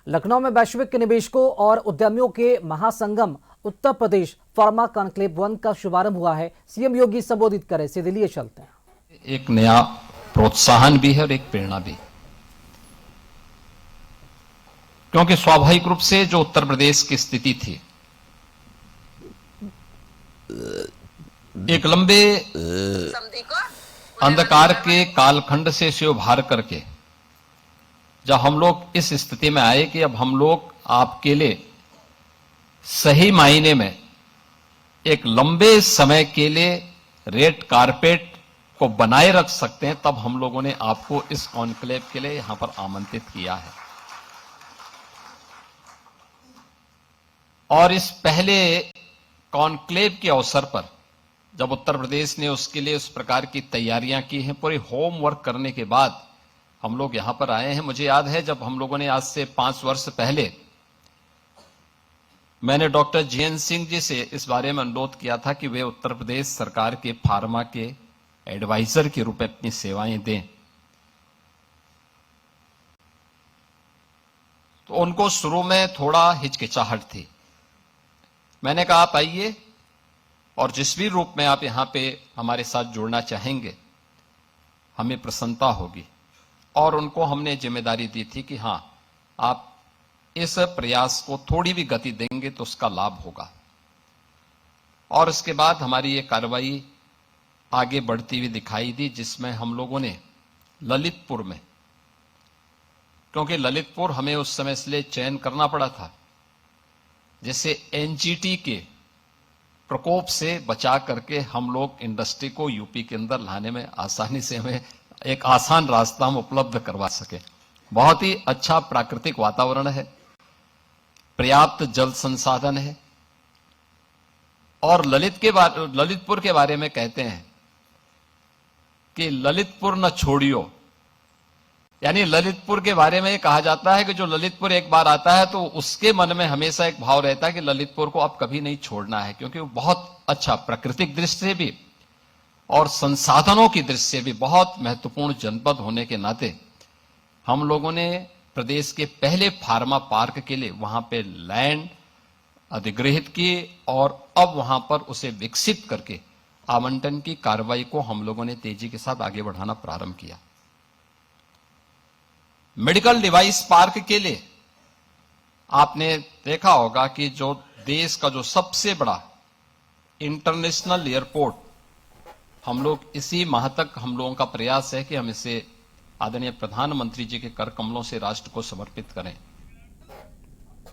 लखनऊ में वैश्विक निवेशकों और उद्यमियों के महासंगम उत्तर प्रदेश फार्मा कॉन्क्लेव 1 का शुभारंभ हुआ है। सीएम योगी संबोधित करे, सीधे लिए चलते हैं। एक नया प्रोत्साहन भी है और एक प्रेरणा भी, क्योंकि स्वाभाविक रूप से जो उत्तर प्रदेश की स्थिति थी, एक लंबे अंधकार के कालखंड से उभार करके जब हम लोग इस स्थिति में आए कि अब हम लोग आपके लिए सही मायने में एक लंबे समय के लिए रेड कारपेट को बनाए रख सकते हैं, तब हम लोगों ने आपको इस कॉन्क्लेव के लिए यहां पर आमंत्रित किया है। और इस पहले कॉन्क्लेव के अवसर पर जब उत्तर प्रदेश ने उसके लिए उस प्रकार की तैयारियां की हैं, पूरी होमवर्क करने के बाद हम लोग यहां पर आए हैं। मुझे याद है जब हम लोगों ने आज से 5 वर्ष पहले मैंने डॉक्टर जीएन सिंह जी से इस बारे में अनुरोध किया था कि वे उत्तर प्रदेश सरकार के फार्मा के एडवाइजर के रूप में अपनी सेवाएं दें, तो उनको शुरू में थोड़ा हिचकिचाहट थी। मैंने कहा आप आइए और जिस भी रूप में आप यहां पे हमारे साथ जुड़ना चाहेंगे हमें प्रसन्नता होगी। और उनको हमने जिम्मेदारी दी थी कि हां, आप इस प्रयास को थोड़ी भी गति देंगे तो उसका लाभ होगा। और इसके बाद हमारी ये कार्रवाई आगे बढ़ती हुई दिखाई दी, जिसमें हम लोगों ने ललितपुर में, क्योंकि ललितपुर हमें उस समय इसलिए चयन करना पड़ा था जैसे एनजीटी के प्रकोप से बचा करके हम लोग इंडस्ट्री को यूपी के अंदर लाने में आसानी से हमें एक आसान रास्ता हम उपलब्ध करवा सके। बहुत ही अच्छा प्राकृतिक वातावरण है, पर्याप्त जल संसाधन है। और ललितपुर के बारे में कहते हैं कि ललितपुर न छोड़ियो, यानी ललितपुर के बारे में कहा जाता है कि जो ललितपुर एक बार आता है तो उसके मन में हमेशा एक भाव रहता है कि ललितपुर को अब कभी नहीं छोड़ना है, क्योंकि वो बहुत अच्छा प्राकृतिक दृष्टि से भी और संसाधनों की दृष्टि से भी बहुत महत्वपूर्ण जनपद होने के नाते हम लोगों ने प्रदेश के पहले फार्मा पार्क के लिए वहां पे लैंड अधिग्रहित किए और अब वहां पर उसे विकसित करके आवंटन की कार्रवाई को हम लोगों ने तेजी के साथ आगे बढ़ाना प्रारंभ किया। मेडिकल डिवाइस पार्क के लिए आपने देखा होगा कि जो देश का जो सबसे बड़ा इंटरनेशनल एयरपोर्ट, हम लोग इसी माह तक हम लोगों का प्रयास है कि हम इसे आदरणीय प्रधानमंत्री जी के कर कमलों से राष्ट्र को समर्पित करें।